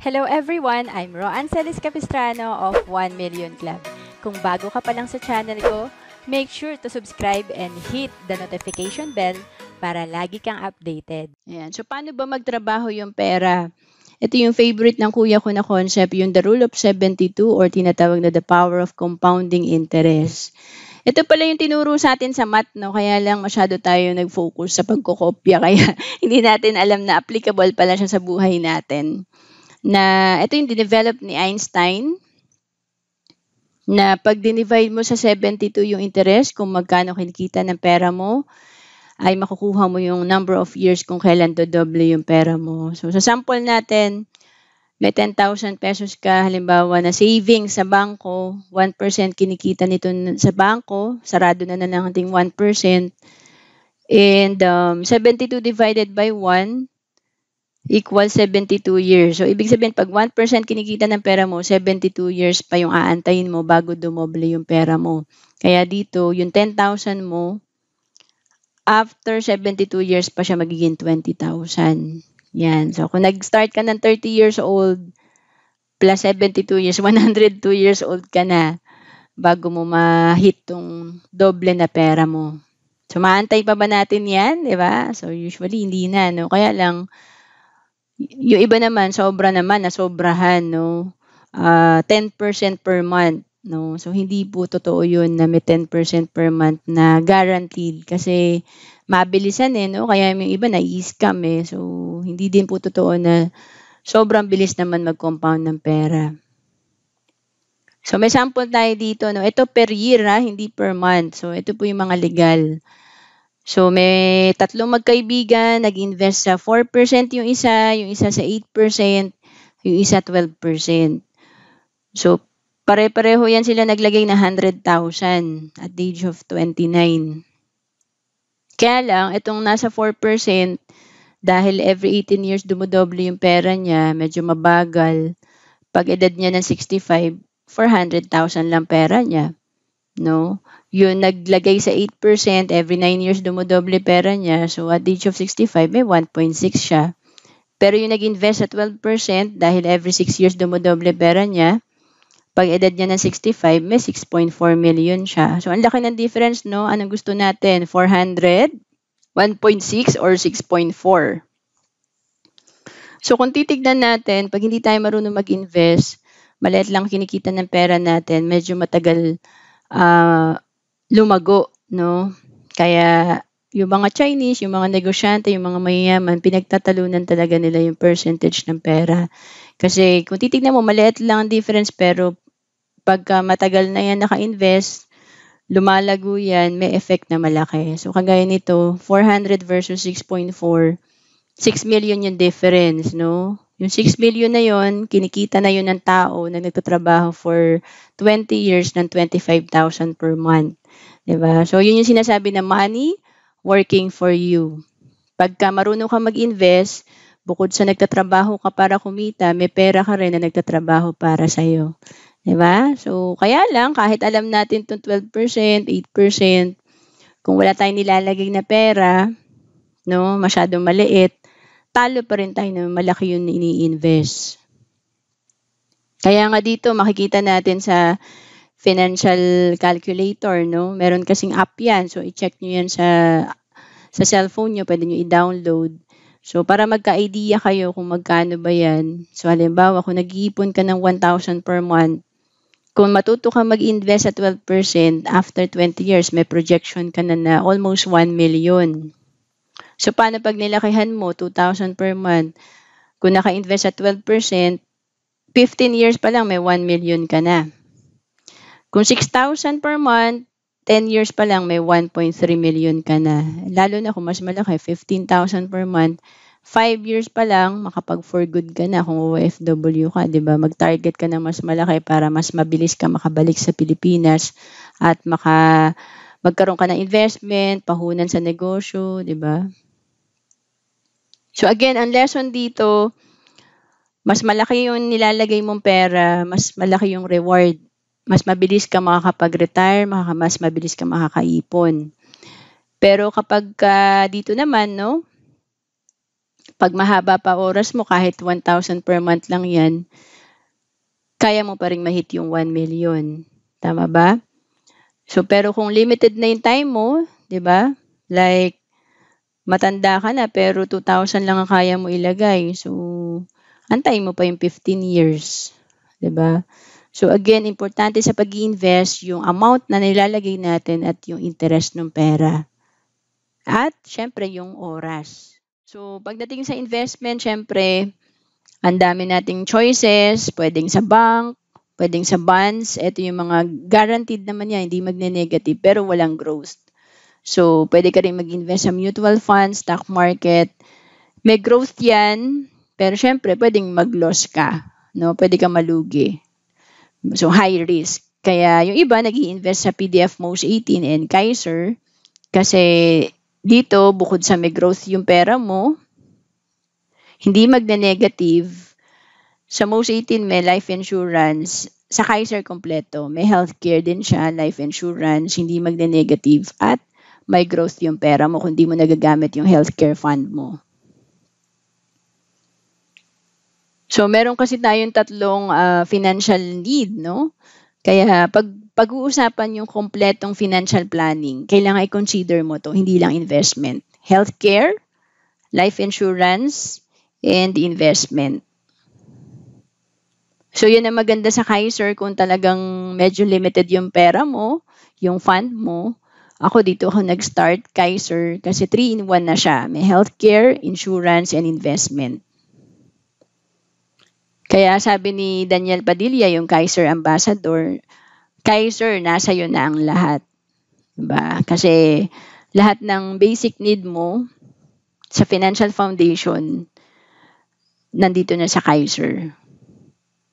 Hello everyone! I'm Roan Celis Capistrano of 1 Million Club. Kung bago ka pa lang sa channel ko, make sure to subscribe and hit the notification bell para lagi kang updated. Ayan. So, paano ba magtrabaho yung pera? Ito yung favorite ng kuya ko na concept, yung the rule of 72 or tinatawag na the power of compounding interest. Ito pala yung tinuro sa atin sa math, no? Kaya lang masyado tayo nag-focus sa pagkokopya. Kaya hindi natin alam na applicable pala siya sa buhay natin. Na ito yung dinevelop ni Einstein, na pag dinivide mo sa 72 yung interest, kung magkano kinikita ng pera mo, ay makukuha mo yung number of years kung kailan dodoble yung pera mo. So, sa sample natin, may 10,000 pesos ka, halimbawa na savings sa bangko, 1% kinikita nito sa bangko, sarado na lang ating 1%, and 72 divided by 1 equals 72 years. So, ibig sabihin, pag 1% kinikita ng pera mo, 72 years pa yung aantayin mo bago dumoble yung pera mo. Kaya dito, yung 10,000 mo, after 72 years pa siya magiging 20,000. Yan. So, kung nag-start ka ng 30 years old, plus 72 years, 102 years old ka na bago mo ma-hit tong doble na pera mo. So, maantay pa ba natin yan? Diba? So, usually, hindi na. No? Kaya lang, yung iba naman, sobra naman, nasobrahan, no? 10% per month, no? So, hindi po totoo yun na may 10% per month na guaranteed kasi mabilisan no? Kaya yung iba na-i-scam So, hindi din po totoo na sobrang bilis naman mag-compound ng pera. So, may sample tayo dito, no? Ito per year, hindi per month. So, ito po yung mga legal. So, may tatlong magkaibigan, nag-invest sa 4% yung isa sa 8%, yung isa 12%. So, pare-pareho yan sila naglagay na 100,000 at the age of 29. Kaya lang, itong nasa 4%, dahil every 18 years dumodoble yung pera niya, medyo mabagal. Pag edad niya ng 65, 400,000 lang pera niya. No? Yung naglagay sa 8%, every 9 years dumodoble pera niya. So, at the age of 65, may 1.6 siya. Pero yung nag-invest sa 12%, dahil every 6 years dumodoble pera niya, pag edad niya ng 65, may 6.4 million siya. So, ang laki ng difference, no? Anong gusto natin? 400, 1.6, or 6.4? So, kung titignan natin, pag hindi tayo marunong mag-invest, maliit lang kinikita ng pera natin, medyo matagal lumago, no? Kaya yung mga Chinese, yung mga negosyante, yung mga mayayaman, pinagtatalunan talaga nila yung percentage ng pera. Kasi kung titignan mo, maliit lang ang difference, pero pagka matagal na yan naka-invest, lumalago yan, may effect na malaki. So kagaya nito, 400 versus 6.4, 6 million yung difference, no? Yung 6 million na yon, kinikita na yun ng tao na nagtatrabaho for 20 years ng 25,000 per month. Diba? So, yun yung sinasabi na money working for you. Pagka marunong ka mag-invest, bukod sa nagtatrabaho ka para kumita, may pera ka rin na nagtatrabaho para sa'yo. Diba? So, kaya lang, kahit alam natin itong 12%, 8%, kung wala tayong nilalagay na pera, no, masyadong maliit, talo pa rin tayo na malaki yung ini-invest. Kaya nga dito, makikita natin sa financial calculator, no? Meron kasing app yan. So, i-check nyo yan sa cellphone nyo. Pwede nyo i-download. So, para magka-idea kayo kung magkano ba yan. So, halimbawa, kung nag-iipon ka ng 1,000 per month, kung matuto ka mag-invest sa 12%, after 20 years, may projection ka na almost 1 million. So, paano pag nilakihan mo, 2,000 per month? Kung naka-invest sa 12%, 15 years pa lang, may 1 million ka na. Kung 6,000 per month, 10 years pa lang, may 1.3 million ka na. Lalo na kung mas malaki, 15,000 per month, 5 years pa lang, makapag-for good ka na kung OFW ka, di ba? Mag-target ka na mas malaki para mas mabilis ka makabalik sa Pilipinas at magkaroon ka ng investment, pahunan sa negosyo, di ba? So again, ang lesson dito, mas malaki yung nilalagay mong pera, mas malaki yung reward. Mas mabilis ka makakapag-retire, mas mabilis ka makakaipon. Pero kapag dito naman, no, Pag mahaba pa oras mo, kahit 1,000 per month lang yan, kaya mo pa rin ma-hit yung 1 million. Tama ba? So, pero kung limited na yung time mo, di ba? Like, matanda ka na pero 2,000 lang ang kaya mo ilagay. So, antayin mo pa yung 15 years. Di ba? So, again, importante sa pag-invest yung amount na nilalagay natin at yung interest ng pera. At, syempre, yung oras. So, pagdating sa investment, syempre, ang dami nating choices, pwedeng sa bank, pwedeng sa bonds. Ito yung mga guaranteed naman yan, hindi magne-negative, pero walang growth. So, pwede ka rin mag-invest sa mutual funds, stock market. May growth yan, pero syempre, pwedeng mag-loss ka. No? Pwede ka malugi. So, high risk. Kaya yung iba, nag-i-invest sa PDF Most 18 and Kaiser kasi dito, bukod sa may growth yung pera mo, hindi magne-negative. Sa Most 18 may life insurance. Sa Kaiser kompleto. May healthcare din siya, life insurance, hindi magne-negative. At may growth yung pera mo kung di mo nagagamit yung healthcare fund mo. So, meron kasi tayong tatlong financial need, no? Kaya pag-uusapan yung kompletong financial planning, kailangan i-consider mo to, hindi lang investment. Healthcare, life insurance, and investment. So, yun ang maganda sa Kaiser kung talagang medyo limited yung pera mo, yung fund mo. Ako dito ako nag-start Kaiser kasi 3-in-1 na siya. May healthcare, insurance, and investment. Kaya sabi ni Daniel Padilla, yung Kaiser ambassador, Kaiser, nasa iyo na ang lahat. Diba? Kasi lahat ng basic need mo sa financial foundation, nandito na sa Kaiser.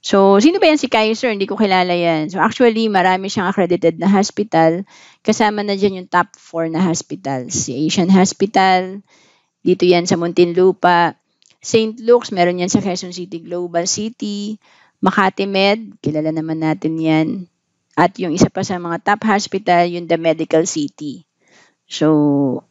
So, sino ba yan si Kaiser? Hindi ko kilala yan. So, actually, marami siyang accredited na hospital. Kasama na dyan yung top 4 na hospitals. Si Asian Hospital, dito yan sa Muntinlupa. St. Luke's, meron yan sa Quezon City Global City. Makati Med, kilala naman natin yan. At yung isa pa sa mga top hospital, yung The Medical City. So,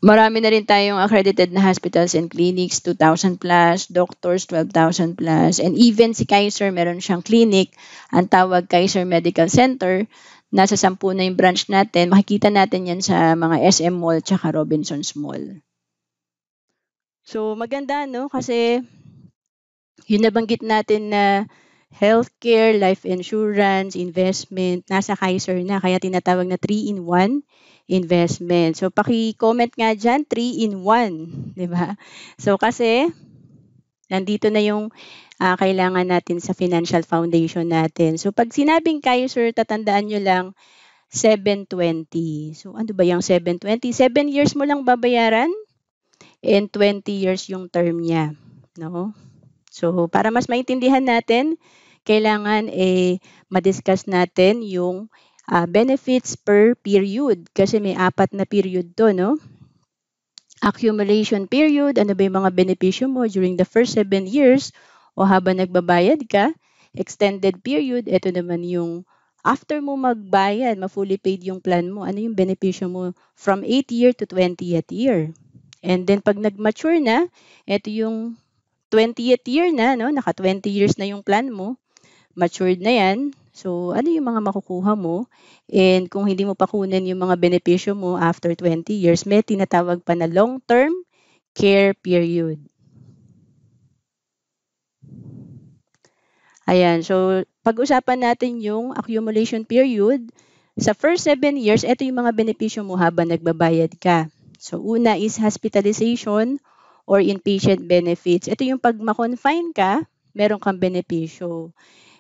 marami na rin tayong accredited na hospitals and clinics, 2,000 plus, doctors, 12,000 plus, and even si Kaiser, meron siyang clinic, ang tawag Kaiser Medical Center, nasa 10 na yung branch natin, makikita natin yan sa mga SM Mall tsaka Robinsons Mall. So, maganda, no? Kasi, yun nabanggit natin na healthcare, life insurance, investment, nasa Kaiser na, kaya tinatawag na 3-in-1 investment. So, paki-comment nga dyan, 3-in-1, di ba? So, kasi, nandito na yung kailangan natin sa financial foundation natin. So, pag sinabing Kaiser, tatandaan nyo lang, 720. So, ano ba yung 720? 7 years mo lang babayaran and 20 years yung term niya. No? So, para mas maintindihan natin, kailangan ma-discuss natin yung benefits per period kasi may 4 na period to, no? Accumulation period, ano ba yung mga benepisyo mo during the first 7 years o habang nagbabayad ka. Extended period, ito naman yung after mo magbayad, ma-fully paid yung plan mo, ano yung benepisyo mo from 8th year to 20th year. And then pag nag-mature na, ito yung 20th year na, no? Naka 20 years na yung plan mo, matured na yan. So, ano yung mga makukuha mo? And kung hindi mo pa kunin yung mga benepisyo mo after 20 years, may tinatawag pa na long-term care period. Ayan, so pag-usapan natin yung accumulation period. Sa first 7 years, ito yung mga benepisyo mo habang nagbabayad ka. So, una is hospitalization or inpatient benefits. Ito yung pag ma-confine ka, meron kang benepisyo.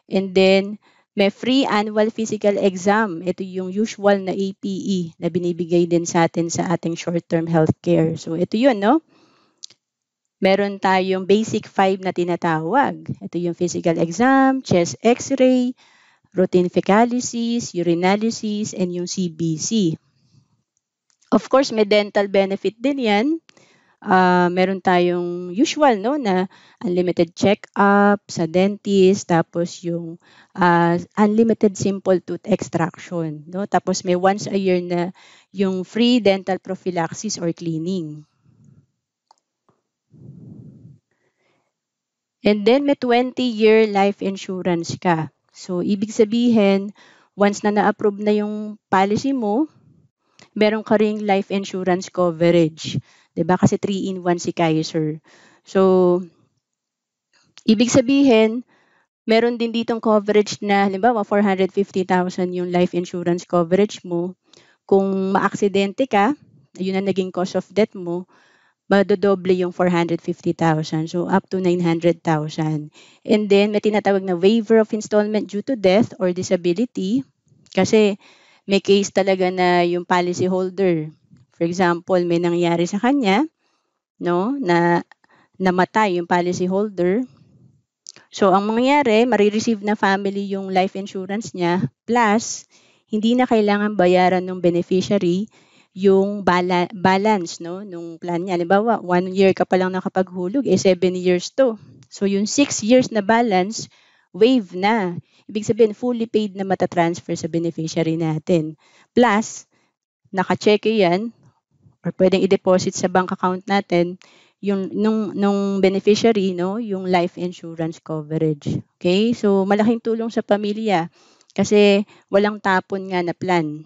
And then, may free annual physical exam. Ito yung usual na APE na binibigay din sa atin sa ating short-term healthcare. So, ito yun, no? Meron tayong basic 5 na tinatawag. Ito yung physical exam, chest x-ray, routine fecalysis, urinalysis, and yung CBC. Of course, may dental benefit din yan. Meron tayong usual, no, na unlimited check-up sa dentist, tapos yung unlimited simple tooth extraction, no? Tapos may once a year na yung free dental prophylaxis or cleaning. And then may 20-year life insurance ka. So ibig sabihin, once na na-approve na yung policy mo, meron ka ring life insurance coverage. 'Di ba? Kasi 3-in-1 si Kaiser. So ibig sabihin, meron din ditong coverage na halimbawa 450,000 yung life insurance coverage mo. Kung maaksidente ka, yun ang naging cause of death mo, madodoble yung 450,000. So, up to 900,000. And then, may tinatawag na waiver of installment due to death or disability. Kasi, may case talaga na yung policy holder. For example, may nangyari sa kanya, no, na namatay yung policy holder. So, ang mangyayari, marireceive na family yung life insurance niya, plus, hindi na kailangan bayaran ng beneficiary yung balance no nung plan niya. Halimbawa, 1 year ka pa lang nakapaghulog, 7 years to. So, yung 6 years na balance, waive na. Ibig sabihin, fully paid na matatransfer sa beneficiary natin. Plus, naka-cheque yan, or pwedeng i-deposit sa bank account natin, yung nung beneficiary, no, yung life insurance coverage. Okay? So, malaking tulong sa pamilya kasi walang tapon nga na plan.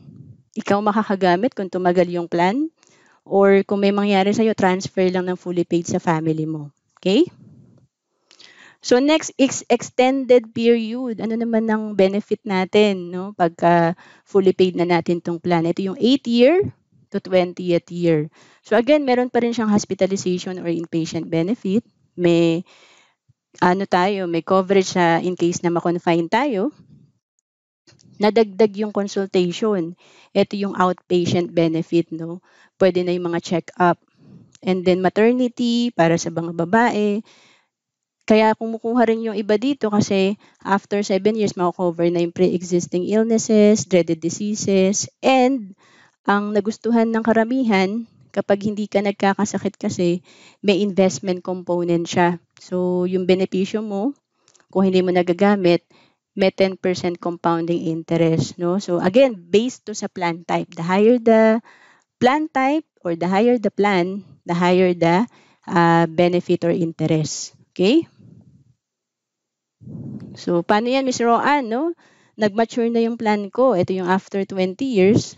Ikaw makakagamit kung tumagal yung plan or kung may mangyari sa'yo, transfer lang ng fully paid sa family mo. Okay? So next is extended period. Ano naman ang benefit natin no pagka fully paid na natin tong plan? Ito yung 8th year to 20th year. So again, meron pa rin siyang hospitalization or inpatient benefit. May may coverage sa in case na ma-confine tayo. Nadagdag yung consultation. Ito yung outpatient benefit, no? Pwede na yung mga check-up. And then maternity para sa mga babae. Kaya kumukuha rin yung iba dito kasi after 7 years, mako-cover na yung pre-existing illnesses, dreaded diseases, and ang nagustuhan ng karamihan, kapag hindi ka nagkakasakit kasi, may investment component siya. So, yung benepisyo mo, kung hindi mo nagagamit, may 10% compounding interest. No? So, again, based to sa plan type. The higher the plan type or the higher the plan, the higher the benefit or interest. Okay? So, paano yan, Ms. Roanne, no? Nag-mature na yung plan ko. Ito yung after 20 years.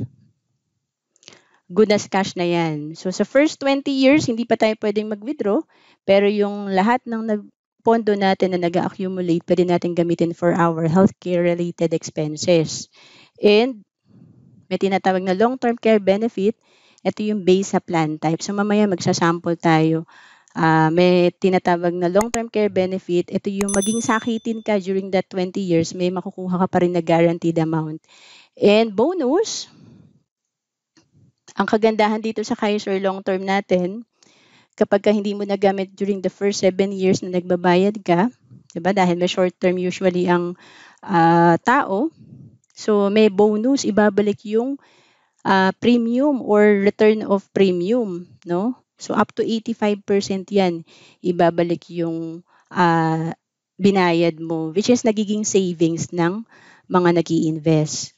Good as cash na yan. So, sa first 20 years, hindi pa tayo pwedeng mag-withdraw. Pero yung lahat ng pondo natin na nag-accumulate, pwede natin gamitin for our healthcare-related expenses. And, may tinatawag na long-term care benefit. Ito yung base sa plan type. So, mamaya magsasample tayo. May tinatawag na long-term care benefit. Ito yung maging sakitin ka during that 20 years, may makukuha ka pa rin na guaranteed amount. And bonus, ang kagandahan dito sa Kaiser long-term natin, kapag hindi mo nagamit during the first 7 years na nagbabayad ka, diba? Dahil may short-term usually ang tao, so may bonus, ibabalik yung premium or return of premium, no? So up to 85% yan, ibabalik yung binayad mo, which is nagiging savings ng mga nag-i-invest.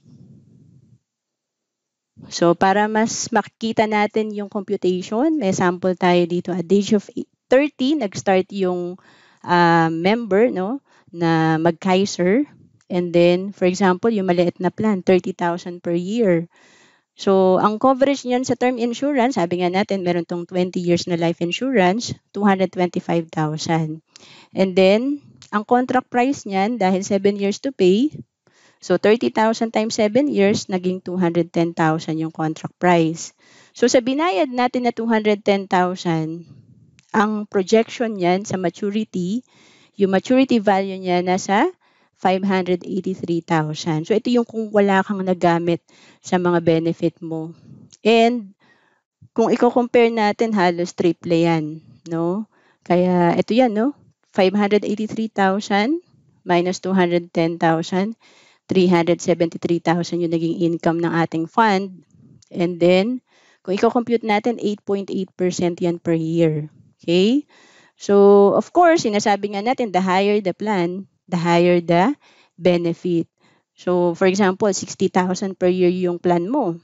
So para mas makikita natin yung computation, may sample tayo dito. At the age of 30, nag-start yung member no, na mag-Kaiser. And then, for example, yung maliit na plan, 30,000 per year. So, ang coverage niyan sa term insurance, sabi nga natin, meron tong 20 years na life insurance, 225,000. And then, ang contract price niyan, dahil 7 years to pay, so 30,000 times 7 years, naging 210,000 yung contract price. So, sa binayad natin na 210,000, ang projection niyan sa maturity, yung maturity value niya nasa 583,000. So, ito yung kung wala kang nagamit sa mga benefit mo. And, kung i-compare natin, halos triple yan, no? Kaya, ito yan, no? 583,000 minus 210,000, 373,000 yung naging income ng ating fund. And then, kung i-compute natin, 8.8% yan per year. Okay? So, of course, sinasabi nga natin, the higher the plan, the higher the benefit. So, for example, 60,000 per year yung plan mo.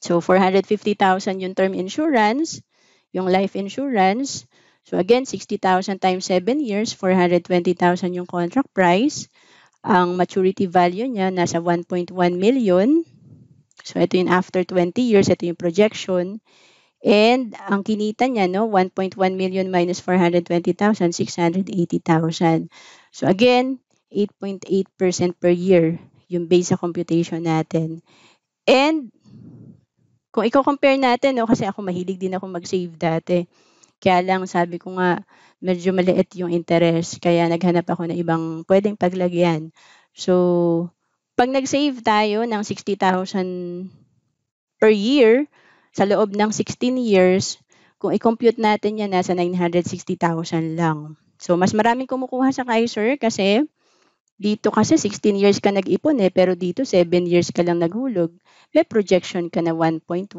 So, 450,000 yung term insurance, yung life insurance. So again, 60,000 times 7 years, 420,000 yung contract price. Ang maturity value niya nasa 1.1 million. So ito yung after 20 years, ito yung projection. And ang kinita niya, no, 1.1 million minus 420,000, 680,000. So again, 8.8% per year yung base sa computation natin. And kung i-compare natin, no, kasi ako mahilig din ako mag-save dati. Kaya lang sabi ko nga, medyo maliit yung interest. Kaya naghanap ako ng ibang pwedeng paglagyan. So, pag nag-save tayo ng 60,000 per year, sa loob ng 16 years, kung i-compute natin yan, nasa 960,000 lang. So, mas maraming kumukuha sa Kaiser kasi dito kasi 16 years ka nag-ipon pero dito 7 years ka lang naghulog. May projection ka na 1.1,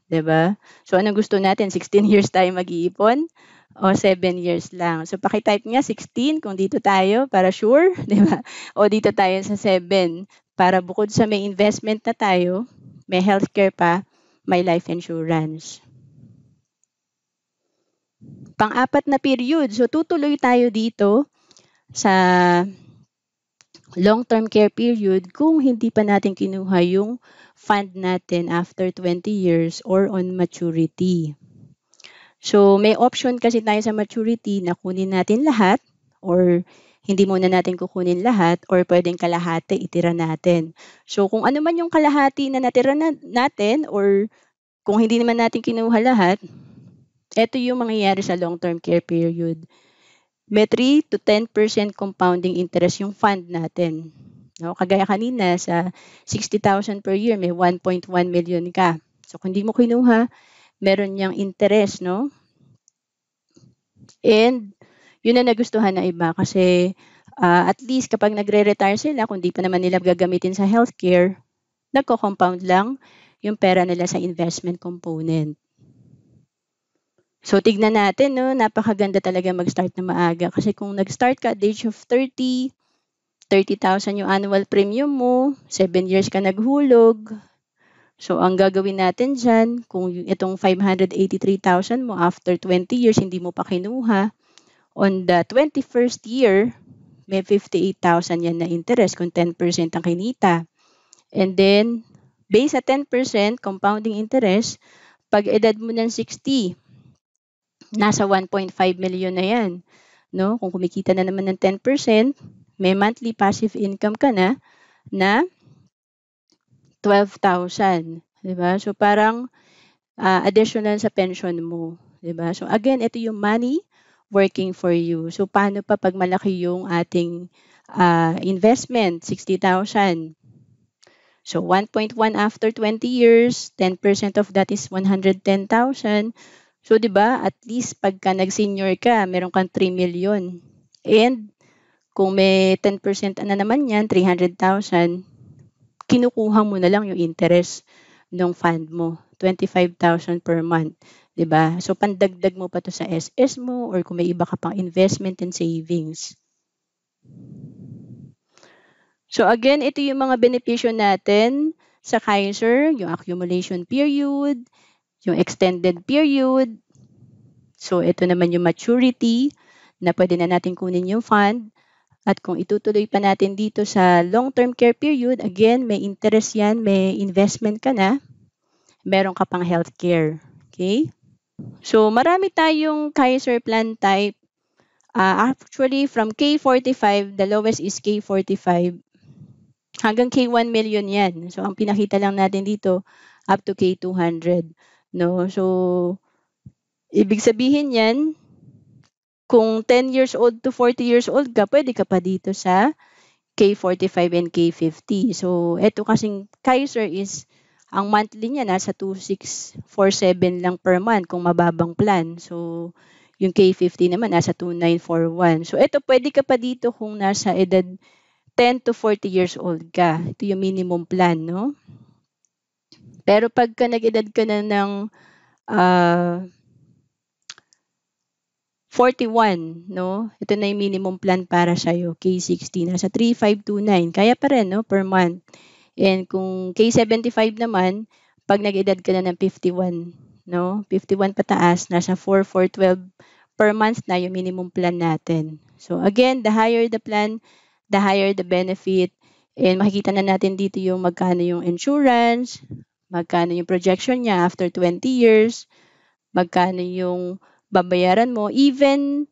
'di ba? So, anong gusto natin? 16 years tayo mag-iipon o 7 years lang? So, paki-type nga 16 kung dito tayo para sure, 'di ba? O dito tayo sa 7 para bukod sa may investment na tayo, may healthcare pa, may life insurance. Pang-apat na period. So, tutuloy tayo dito sa long-term care period kung hindi pa natin kinuha yung fund natin after 20 years or on maturity. So, may option kasi tayo sa maturity na kunin natin lahat or hindi muna natin kukunin lahat or pwedeng kalahati itira natin. So, kung ano man yung kalahati na natira natin or kung hindi naman natin kinuha lahat, ito yung mangyayari sa long-term care period. May 3 to 10% compounding interest yung fund natin. No, kagaya kanina sa 60,000 per year, may 1.1 million ka. So, kung hindi mo kinuha, meron niyang interest, no? And, yun na nagustuhan ng iba kasi at least kapag nagre-retire sila, kung di pa naman nila gagamitin sa healthcare, nagko-compound lang yung pera nila sa investment component. So, tignan natin, no? Napakaganda talaga mag-start na maaga. Kasi kung nag-start ka at the age of 30, 30,000 yung annual premium mo, 7 years ka naghulog. So, ang gagawin natin dyan, kung itong 583,000 mo after 20 years, hindi mo pa kinuha, on the 21st year, may 58,000 yan na interest kung 10% ang kinita. And then, based sa 10% compounding interest, pag edad mo ng 60, nasa 1.5 million na yan. No? Kung kumikita na naman ng 10%, may monthly passive income ka na 12,000. Diba? So, parang additional sa pension mo. Diba? So, again, ito yung money working for you. So, paano pa pag malaki yung ating investment? 60,000. So, 1.1 after 20 years, 10% of that is 110,000. So, di ba, at least pagka nag-senior ka, meron kang 3 million. And kung may 10% na naman yan, 300,000, kinukuha mo na lang yung interest ng fund mo, 25,000 per month. Di ba? So, pandagdag mo pa to sa SS mo or kung may iba ka pang investment and savings. So, again, ito yung mga benepisyo natin sa Kaiser, yung accumulation period, yung extended period. So, ito naman yung maturity na pwede na natin kunin yung fund. At kung itutuloy pa natin dito sa long-term care period, again, may interest yan, may investment ka na, meron ka pang healthcare. Okay? So, marami tayong Kaiser plan type. Actually, from K45, the lowest is K45. Hanggang K1 million yan. So, ang pinakita lang natin dito, up to K200. No? So, ibig sabihin yan, kung 10 years old to 40 years old ka, pwede ka pa dito sa K45 and K50. So, eto kasing Kaiser is, ang monthly niya nasa 2,647 lang per month kung mababang plan. So, yung K50 naman nasa 2,941. So, eto pwede ka pa dito kung nasa edad 10 to 40 years old ka. Ito yung minimum plan, no? Pero pagka nag-edad ka na ng 41, no? Ito na yung minimum plan para sa'yo, K60, nasa 3,529. Kaya pa rin, no? Per month. And kung K75 naman, pag nag-edad ka na ng 51, no? 51 pataas, nasa 4,412 per month na yung minimum plan natin. So again, the higher the plan, the higher the benefit. And makikita na natin dito yung magkano yung insurance, magkano yung projection niya after 20 years, magkano yung babayaran mo. Even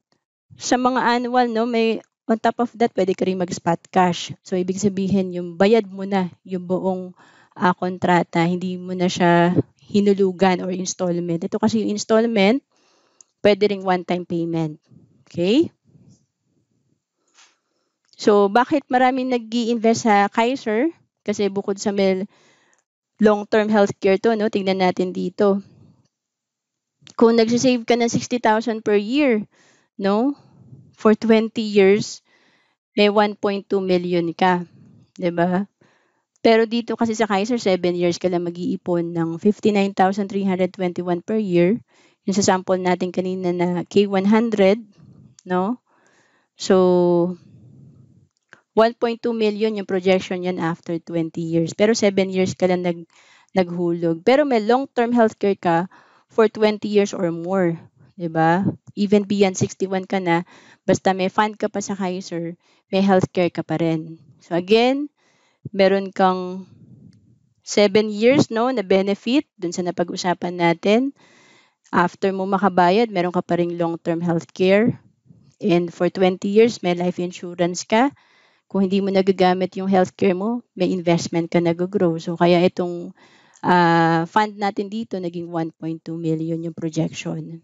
sa mga annual, no, may on top of that, pwede ka rin mag-spot cash. So, ibig sabihin, yung bayad mo na yung buong kontrata, hindi mo na siya hinulugan or installment. Ito kasi yung installment, pwede ring one-time payment. Okay? So, bakit maraming nag-i-invest sa Kaiser? Kasi bukod sa may long-term healthcare to, no? Tingnan natin dito. Kung nagsisave ka ng 60,000 per year, no? For 20 years, may 1.2 million ka. 'Di ba? Pero dito kasi sa Kaiser, 7 years ka lang mag-iipon ng 59,321 per year. Yung sa sample natin kanina na K100, no? So, 1.2 million yung projection yan after 20 years. Pero 7 years ka lang naghulog. Pero may long-term healthcare ka for 20 years or more. 'Di ba? Even beyond 61 ka na, basta may fund ka pa sa Kaiser, may healthcare ka pa rin. So again, meron kang 7 years, no, na benefit dun sa napag-usapan natin. After mo makabayad, meron ka pa ring long-term healthcare. And for 20 years, may life insurance ka. Kung hindi mo nagagamit yung healthcare mo, may investment ka nag-grow. So kaya itong fund natin dito, naging 1.2 million yung projection.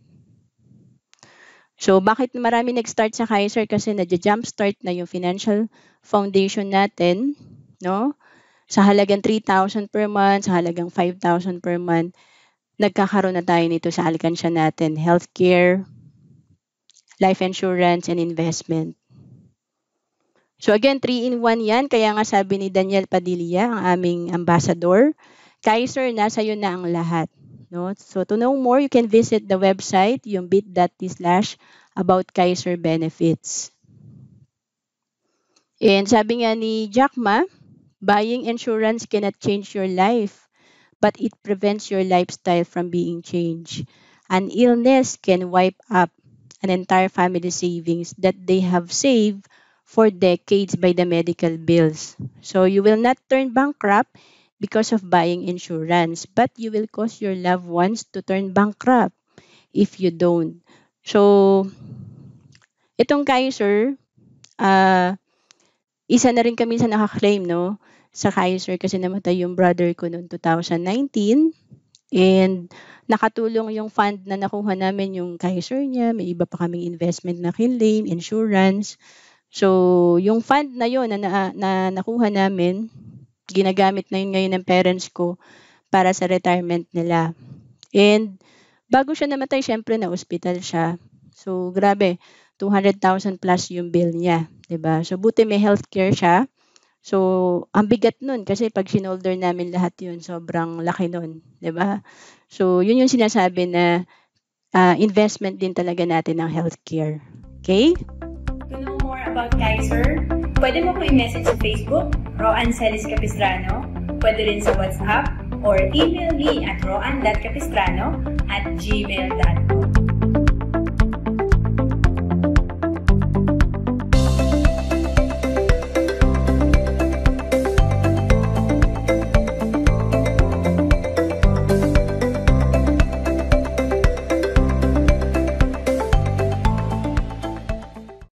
So bakit marami nag-start sa Kaiser? Kasi nadja-jumpstart na yung financial foundation natin, no? Sa halagang 3,000 per month, sa halagang 5,000 per month, nagkakaroon na tayo nito sa alkansya natin, healthcare, life insurance, and investment. So again, 3-in-1 yan. Kaya nga sabi ni Daniel Padilla, ang aming ambassador, Kaiser, nasa iyo na ang lahat. No? So to know more, you can visit the website, yung bit.t/about-Kaiser-benefits. And sabi nga ni Jack Ma, buying insurance cannot change your life, but it prevents your lifestyle from being changed. An illness can wipe up an entire family savings that they have saved for decades by the medical bills. So you will not turn bankrupt because of buying insurance, but you will cause your loved ones to turn bankrupt if you don't. So, itong Kaiser, isa na rin kami sa nakaklaim, no? Sa Kaiser kasi namatay yung brother ko noong 2019. And nakatulong yung fund na nakuha namin yung Kaiser niya. May iba pa kaming investment na kinlaim, insurance. So, yung fund na yun na nakuha namin, ginagamit na yun ngayon ng parents ko para sa retirement nila. And bago siya namatay, syempre na-hospital siya. So, grabe, 200,000 plus yung bill niya. 'Di ba? So, buti may healthcare siya. So, ang bigat nun kasi pag sinolder namin lahat yun, sobrang laki nun. 'Di ba? So, yun yung sinasabi na investment din talaga natin ng healthcare. Okay? To know more about Kaiser, pwede mo ko i-message sa Facebook, Roan Celis Capistrano, pwede rin sa WhatsApp, or email me at roan.capistrano@gmail.com.